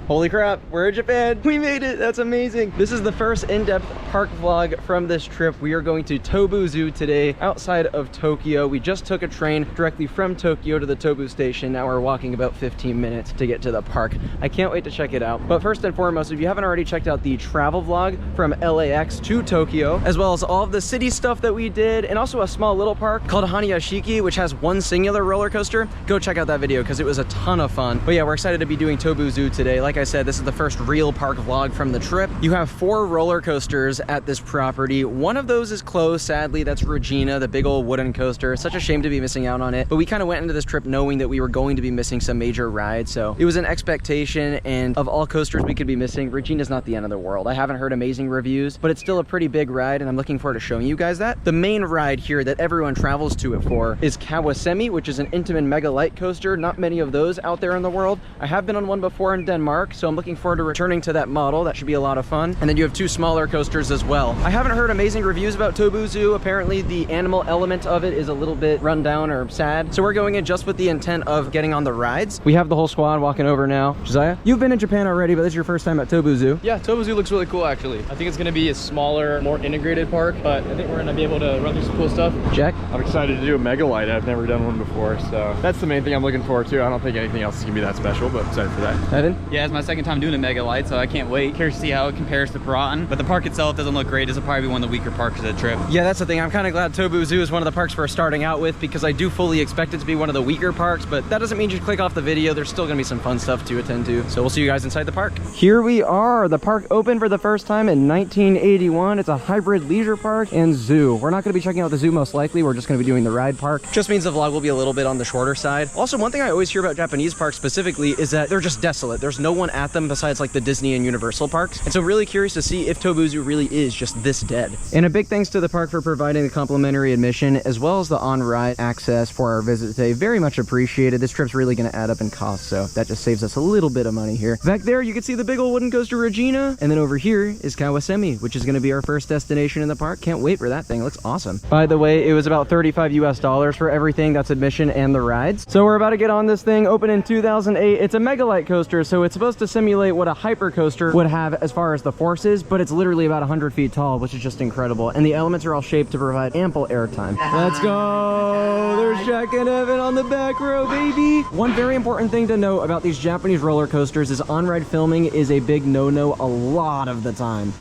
Holy crap, we're in Japan. We made it. That's amazing. This is the first in-depth park vlog from this trip. We are going to Tobu Zoo today outside of Tokyo. We just took a train directly from Tokyo to the Tobu station. Now we're walking about 15 minutes to get to the park. I can't wait to check it out. But first and foremost, if you haven't already checked out the travel vlog from LAX to Tokyo, as well as all of the city stuff that we did, and also a small little park called Hanayashiki, which has one singular roller coaster, go check out that video because it was a ton of fun. But yeah, we're excited to be doing Tobu Zoo today. Like I said, this is the first real park vlog from the trip. You have 4 roller coasters at this property. One of those is closed, sadly. That's Regina, the big old wooden coaster. Such a shame to be missing out on it. But we kind of went into this trip knowing that we were going to be missing some major rides. So it was an expectation, and of all coasters we could be missing, Regina's not the end of the world. I haven't heard amazing reviews, but it's still a pretty big ride, and I'm looking forward to showing you guys that. The main ride here that everyone travels to it for is Kawasmi, which is an Intamin Megalite coaster. Not many of those out there in the world. I have been on one before in Denmark, so I'm looking forward to returning to that model. That should be a lot of fun. And then you have 2 smaller coasters as well. I haven't heard amazing reviews about Tobu Zoo. Apparently the animal element of it is a little bit run down or sad. So we're going in just with the intent of getting on the rides. We have the whole squad walking over now. Josiah, you've been in Japan already, but this is your first time at Tobu Zoo. Yeah, Tobu Zoo looks really cool actually. I think it's going to be a smaller, more integrated park, but I think we're going to be able to run through some cool stuff. Jack? I'm excited to do a Megalite. I've never done one before, so that's the main thing I'm looking forward to. I don't think anything else is going to be that special, but excited for that. Evan? Yeah, it's my second time doing a Megalite, so I can't wait. Curious to see how it compares to Piranha. But the park itself doesn't look great. This will probably be one of the weaker parks of the trip. Yeah, that's the thing. I'm kind of glad Tobu Zoo is one of the parks we're starting out with, because I do fully expect it to be one of the weaker parks, but that doesn't mean you click off the video. There's still going to be some fun stuff to attend to. So we'll see you guys inside the park. Here we are. The park opened for the first time in 1981. It's a hybrid leisure park and zoo. We're not going to be checking out the zoo most likely. We're just going to be doing the ride park. Just means the vlog will be a little bit on the shorter side. Also, one thing I always hear about Japanese parks specifically is that they're just desolate. There's no one at them besides like the Disney and Universal parks. And so really curious to see if Tobu Zoo really is just this dead. And a big thanks to the park for providing the complimentary admission as well as the on-ride access for our visit today. Very much appreciated. This trip's really going to add up in cost, so that just saves us a little bit of money here. Back there, you can see the big old wooden coaster Regina. And then over here is Kawasmi, which is going to be our first destination in the park. Can't wait for that thing. It looks awesome. By the way, it was about $35 US for everything. That's admission and the rides. So we're about to get on this thing. Opened in 2008. It's a Megalite coaster, so it's supposed to simulate what a hyper coaster would have as far as the forces, but it's literally about 100 feet tall, which is just incredible. And the elements are all shaped to provide ample airtime. Let's go. There's Jack and Evan on the back row, baby. One very important thing to note about these Japanese roller coasters is on-ride filming is a big no-no a lot of the time.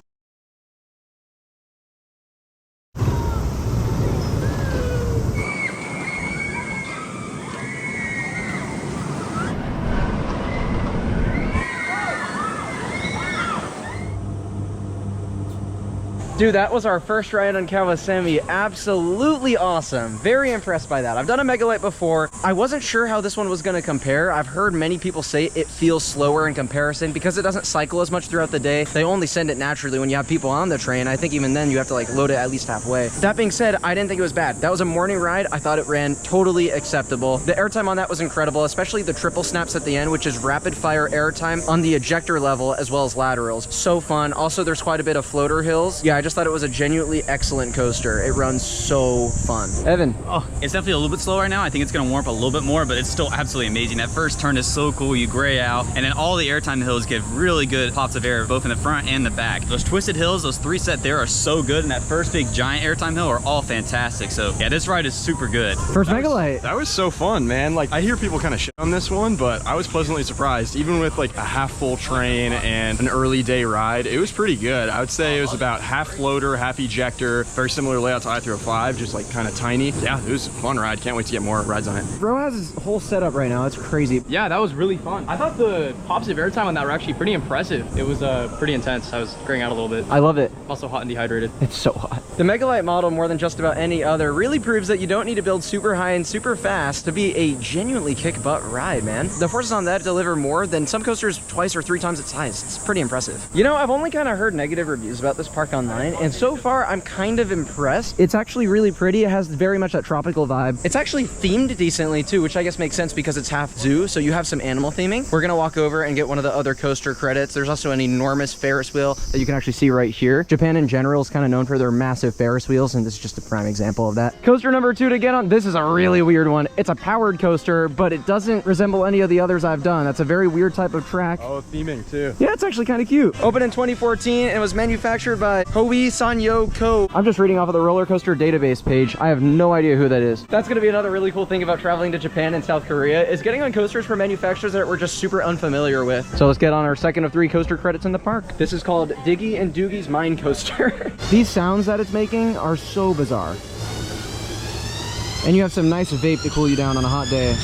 Dude, that was our first ride on Kawasmi. Absolutely awesome. Very impressed by that. I've done a Megalite before. I wasn't sure how this one was going to compare. I've heard many people say it feels slower in comparison because it doesn't cycle as much throughout the day. They only send it naturally when you have people on the train. I think even then you have to like load it at least halfway. That being said, I didn't think it was bad. That was a morning ride. I thought it ran totally acceptable. The airtime on that was incredible, especially the triple snaps at the end, which is rapid fire airtime on the ejector level as well as laterals. So fun. Also, there's quite a bit of floater hills. Yeah, I just thought it was a genuinely excellent coaster. It runs so fun. Evan. Oh, it's definitely a little bit slow right now. I think it's going to warm up a little bit more, but it's still absolutely amazing. That first turn is so cool. You gray out, and then all the airtime hills give really good pops of air, both in the front and the back. Those twisted hills, those 3 set there are so good, and that first big giant airtime hill are all fantastic. So yeah, this ride is super good. First Megalite. That was so fun, man. Like, I hear people kind of shit on this one, but I was pleasantly surprised. Even with like a half full train and an early day ride, it was pretty good. I would say it was about half floater, half ejector, very similar layout to I-305, just like kind of tiny. Yeah, it was a fun ride. Can't wait to get more rides on it. Bro has his whole setup right now. It's crazy. Yeah, that was really fun. I thought the pops of airtime on that were actually pretty impressive. It was pretty intense. I was graying out a little bit. I love it. Also hot and dehydrated. It's so hot. The Megalite model, more than just about any other, really proves that you don't need to build super high and super fast to be a genuinely kick-butt ride, man. The forces on that deliver more than some coasters 2 or 3 times its size. It's pretty impressive. You know, I've only kind of heard negative reviews about this park online. design, and so far I'm kind of impressed. It's actually really pretty. It has very much that tropical vibe. It's actually themed decently too, which I guess makes sense because it's half zoo, so you have some animal theming. We're gonna walk over and get one of the other coaster credits. There's also an enormous Ferris wheel that you can actually see right here. Japan in general is kind of known for their massive Ferris wheels, and this is just a prime example of that. Coaster number 2 to get on. This is a really weird one. It's a powered coaster, but it doesn't resemble any of the others I've done. That's a very weird type of track. Oh, theming too. Yeah, it's actually kind of cute. Opened in 2014 and was manufactured by Hoei Sanyo Co. I'm just reading off of the roller coaster database page. I have no idea who that is. That's gonna be another really cool thing about traveling to Japan and South Korea is getting on coasters from manufacturers that we're just super unfamiliar with. So let's get on our second of 3 coaster credits in the park. This is called Diggy and Doogie's Mine Coaster. These sounds that it's making are so bizarre. And you have some nice vape to cool you down on a hot day.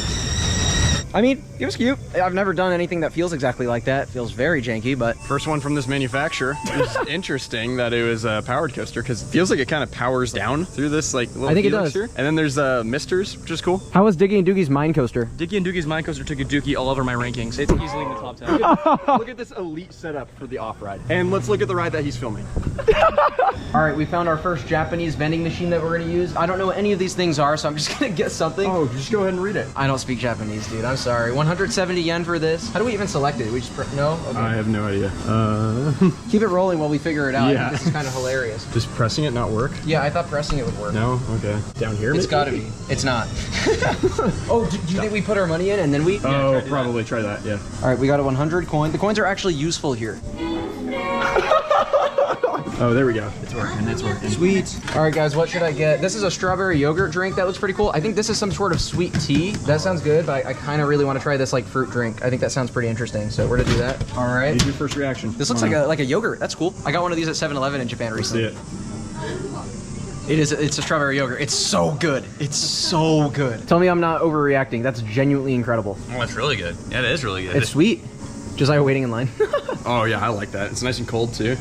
I mean, it was cute. I've never done anything that feels exactly like that. It feels very janky, but... First one from this manufacturer. It's interesting that it was a powered coaster because it feels like it kind of powers down through this like little I think it helix does. here. And then there's misters, which is cool. How was Diggy and Doogie's Mine Coaster? Diggy and Doogie's Mine Coaster took a dookie all over my rankings. It's easily in the top 10. Look at this elite setup for the off-ride. And let's look at the ride that he's filming. All right, we found our first Japanese vending machine that we're gonna use. I don't know what any of these things are, so I'm just gonna get something. Oh, just go ahead and read it. I don't speak Japanese, dude. I'm sorry. 170 yen for this. How do we even select it? We just no? Okay. I have no idea. Keep it rolling while we figure it out. Yeah. This is kind of hilarious. Just pressing it not work? Yeah, I thought pressing it would work. No? Okay. Down here? It's maybe? gotta be. It's not. Oh, do you think we put our money in and then we? Oh, probably try that, yeah. All right, we got a 100 coin. The coins are actually useful here. Oh, there we go. It's working, it's working. Sweet. All right, guys, what should I get? This is a strawberry yogurt drink. That looks pretty cool. I think this is some sort of sweet tea. That sounds good, but I kind of really want to try this like fruit drink. I think that sounds pretty interesting. So we're gonna do that. All right. Here's your first reaction. This looks like a yogurt. That's cool. I got one of these at 7-Eleven in Japan recently. See it. It's a strawberry yogurt. It's so good. It's so good. Tell me I'm not overreacting. That's genuinely incredible. Oh, it's really good. Yeah, it is really good. It's sweet. Just like waiting in line. Oh, yeah, I like that. It's nice and cold, too.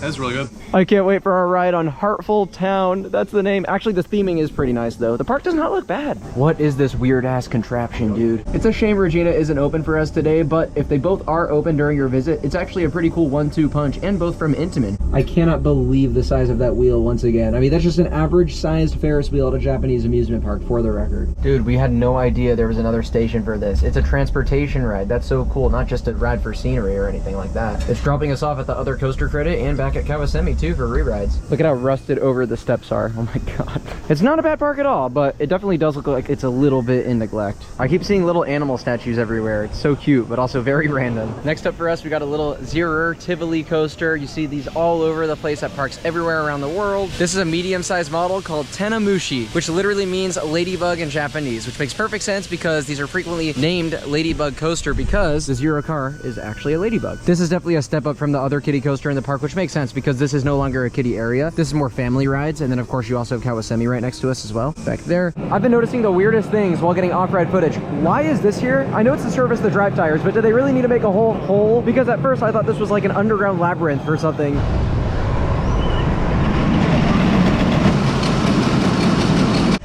That's really good. I can't wait for our ride on Heartful Town. That's the name. Actually, the theming is pretty nice, though. The park does not look bad. What is this weird-ass contraption, dude? It's a shame Regina isn't open for us today, but if they both are open during your visit, it's actually a pretty cool 1-2 punch, and both from Intamin. I cannot believe the size of that wheel once again. I mean, that's just an average-sized Ferris wheel at a Japanese amusement park, for the record. Dude, we had no idea there was another station for this. It's a transportation ride. That's so cool. Not just a ride for scenery or anything like that. It's dropping us off at the other coaster credit and back at Kawasmi, too, for re-rides. Look at how rusted over the steps are. Oh my god. It's not a bad park at all, but it definitely does look like it's a little bit in neglect. I keep seeing little animal statues everywhere. It's so cute, but also very random. Next up for us, we got a little Zero Tivoli coaster. You see these all over the place at parks everywhere around the world. This is a medium-sized model called Tennamushi, which literally means ladybug in Japanese, which makes perfect sense because these are frequently named Ladybug Coaster because the Zero car is actually a ladybug. This is definitely a step up from the other kiddie coaster in the park, which makes sense because this is no longer a kiddie area. This is more family rides, and then of course you also have Kawasemi right next to us as well, back there. I've been noticing the weirdest things while getting off-ride footage. Why is this here? I know it's to service the drive tires, but do they really need to make a whole hole? Because at first I thought this was like an underground labyrinth or something.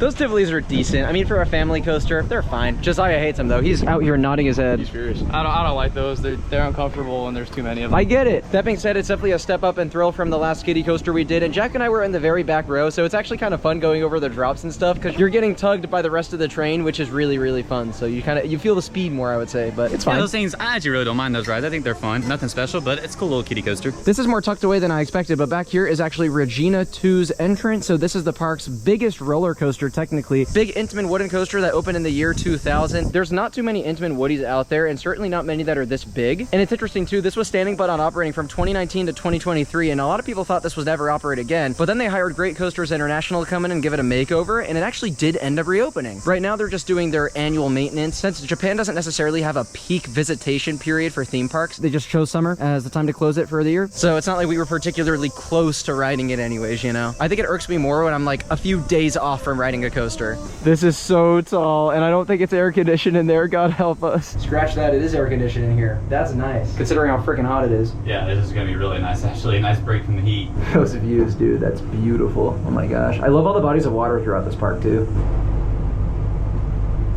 Those Tivolis are decent. I mean, for a family coaster, they're fine. Josiah hates them though. He's out here nodding his head. He's furious. I don't like those. They're uncomfortable and there's too many of them. I get it. That being said, it's definitely a step up and thrill from the last kiddie coaster we did. And Jack and I were in the very back row, so it's actually kind of fun going over the drops and stuff because you're getting tugged by the rest of the train, which is really, really fun. So you feel the speed more, I would say, but it's fine. Yeah, those things, I actually really don't mind those rides. I think they're fun. Nothing special, but it's a cool little kiddie coaster. This is more tucked away than I expected, but back here is actually Regina II's entrance. So this is the park's biggest roller coaster, technically. Big Intamin wooden coaster that opened in the year 2000. There's not too many Intamin Woodies out there, and certainly not many that are this big. And it's interesting too, this was standing but on operating from 2019 to 2023, and a lot of people thought this would never operate again. But then they hired Great Coasters International to come in and give it a makeover, and it actually did end up reopening. Right now they're just doing their annual maintenance. Since Japan doesn't necessarily have a peak visitation period for theme parks, they just chose summer as the time to close it for the year. So it's not like we were particularly close to riding it anyways, you know? I think it irks me more when I'm like a few days off from riding a coaster. This is so tall, and I don't think it's air conditioned in there. God help us. Scratch that, it is air conditioned in here. That's nice, considering how freaking hot it is. Yeah, this is gonna be really nice, actually. A nice break from the heat. Those views, dude, that's beautiful. Oh my gosh. I love all the bodies of water throughout this park, too.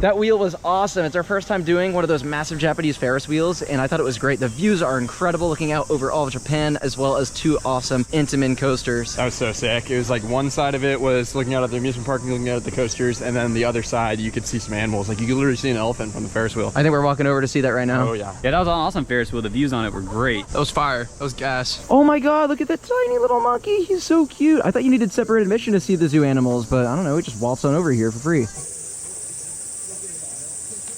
That wheel was awesome. It's our first time doing one of those massive Japanese Ferris wheels, and I thought it was great. The views are incredible, looking out over all of Japan, as well as 2 awesome Intamin coasters. That was so sick. It was like one side of it was looking out at the amusement park and looking out at the coasters, and then the other side you could see some animals. Like you could literally see an elephant from the Ferris wheel. I think we're walking over to see that right now. Oh yeah. Yeah, that was an awesome Ferris wheel. The views on it were great. That was fire. That was gas. Oh my god, look at that tiny little monkey. He's so cute. I thought you needed separate admission to see the zoo animals, but I don't know, we just waltz on over here for free.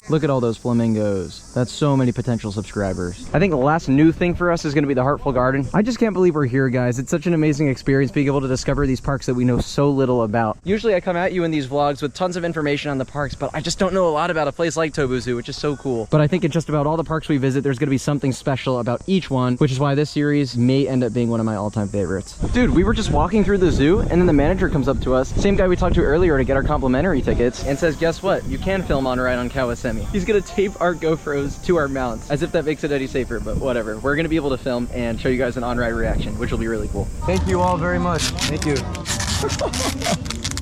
Look at all those flamingos. That's so many potential subscribers. I think the last new thing for us is going to be the Heartful Garden. I just can't believe we're here, guys. It's such an amazing experience being able to discover these parks that we know so little about. Usually I come at you in these vlogs with tons of information on the parks, but I just don't know a lot about a place like Tobu Zoo, which is so cool. But I think in just about all the parks we visit, there's going to be something special about each one, which is why this series may end up being one of my all-time favorites. Dude, we were just walking through the zoo, and then the manager comes up to us, same guy we talked to earlier to get our complimentary tickets, and says, guess what? You can film on ride on Kawasmi. He's going to tape our GoPros to our mounts, as if that makes it any safer, but whatever. We're gonna be able to film and show you guys an on-ride reaction, which will be really cool. Thank you all very much. Thank you.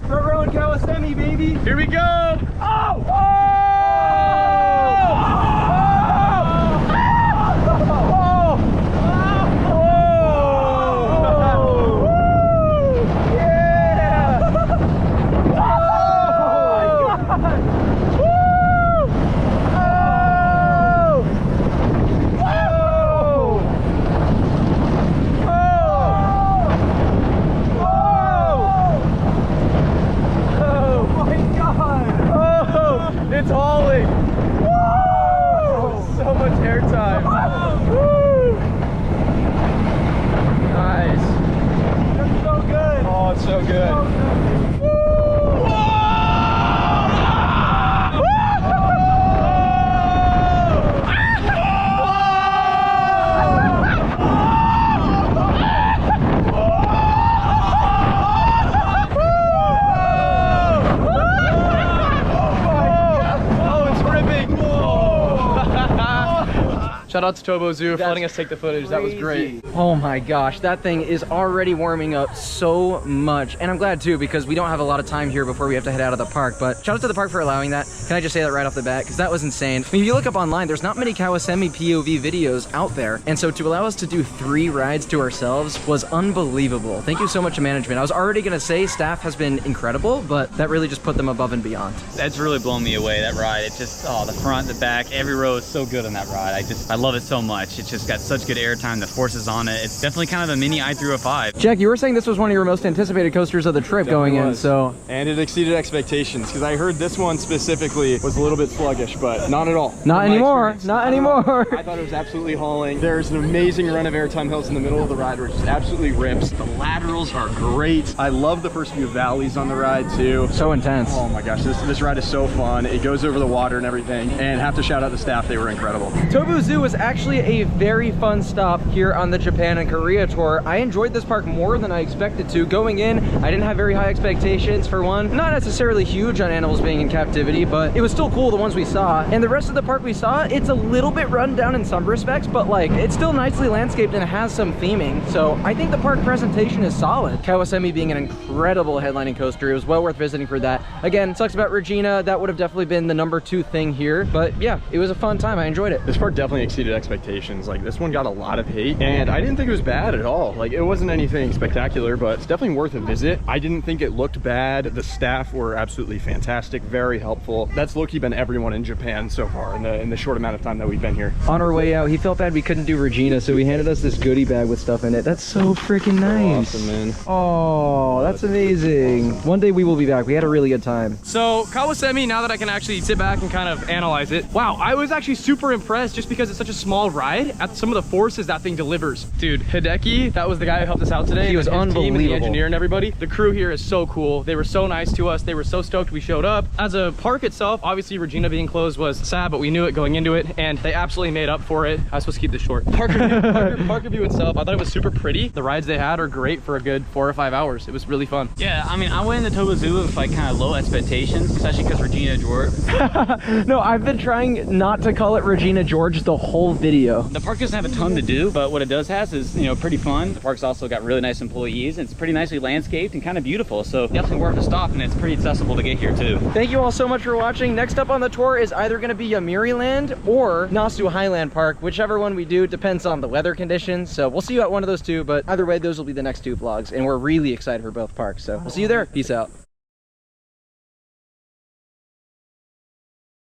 Front row in Kawasmi, baby. Here we go. Oh! It's hauling. Woo! So much airtime. Woo! Nice. That's so good. Oh, it's so good. Woo! Shout out to Tobu Zoo for letting us take the footage. That was great. Oh my gosh, that thing is already warming up so much. And I'm glad too, because we don't have a lot of time here before we have to head out of the park. But shout out to the park for allowing that. Can I just say that right off the bat? Because that was insane. I mean, if you look up online, there's not many Kawasmi POV videos out there. And so to allow us to do 3 rides to ourselves was unbelievable. Thank you so much to management. I was already gonna say staff has been incredible, but that really just put them above and beyond. That's really blown me away, that ride. It just, oh, the front, the back, every row is so good on that ride. I love it so much. It's just got such good airtime. The forces on it. It's definitely kind of a mini i305. Jack, you were saying this was one of your most anticipated coasters of the trip going in, so. And it exceeded expectations, because I heard this one specifically was a little bit sluggish, but not at all. Not anymore. Not anymore. I thought it was absolutely hauling. There's an amazing run of airtime hills in the middle of the ride, which just absolutely rips. The laterals are great. I love the first few valleys on the ride too. So intense. Oh my gosh, this ride is so fun. It goes over the water and everything. And have to shout out the staff, they were incredible. Tobu Zoo was actually a very fun stop here on the Japan and Korea tour. I enjoyed this park more than I expected to. Going in, I didn't have very high expectations for one. Not necessarily huge on animals being in captivity, but it was still cool, the ones we saw. And the rest of the park we saw, it's a little bit run down in some respects, but like, it's still nicely landscaped and it has some theming. So I think the park presentation is solid. Kawasmi being an incredible headlining coaster. It was well worth visiting for that. Again, sucks about Regina. That would have definitely been the #2 thing here. But yeah, it was a fun time. I enjoyed it. This park definitely exceeded expectations. Like, this one got a lot of hate, and I didn't think it was bad at all. Like, it wasn't anything spectacular, but it's definitely worth a visit. I didn't think it looked bad. The staff were absolutely fantastic, very helpful. That's low-key been everyone in Japan so far in the short amount of time that we've been here. On our way out, he felt bad we couldn't do Regina, so he handed us this goodie bag with stuff in it. That's so freaking nice. Awesome, man. Oh, that's amazing. One day we will be back. We had a really good time. So Kawasmi, now that I can actually sit back and kind of analyze it, wow, I was actually super impressed just because it's such a small ride at some of the forces that thing delivers. Dude, Hideki, that was the guy who helped us out today. He was unbelievable. Team and the engineer and everybody. The crew here is so cool. They were so nice to us. They were so stoked we showed up. As a park itself, obviously Regina being closed was sad, but we knew it going into it, and they absolutely made up for it. I was supposed to keep this short. Park review itself, I thought it was super pretty. The rides they had are great for a good 4 or 5 hours. It was really fun. Yeah, I mean, I went into Tobu Zoo with like kind of low expectations, especially because Regina George. No, I've been trying not to call it Regina George the whole whole video. The park doesn't have a ton to do, but what it does has is, you know, pretty fun. The park's also got really nice employees, and it's pretty nicely landscaped and kind of beautiful. So definitely worth a stop, and it's pretty accessible to get here too. Thank you all so much for watching. Next up on the tour is either going to be Yomiuri Land or Nasu Highland Park. Whichever one we do depends on the weather conditions. So we'll see you at one of those two, but either way, those will be the next two vlogs, and we're really excited for both parks. So we'll see you there. Peace out.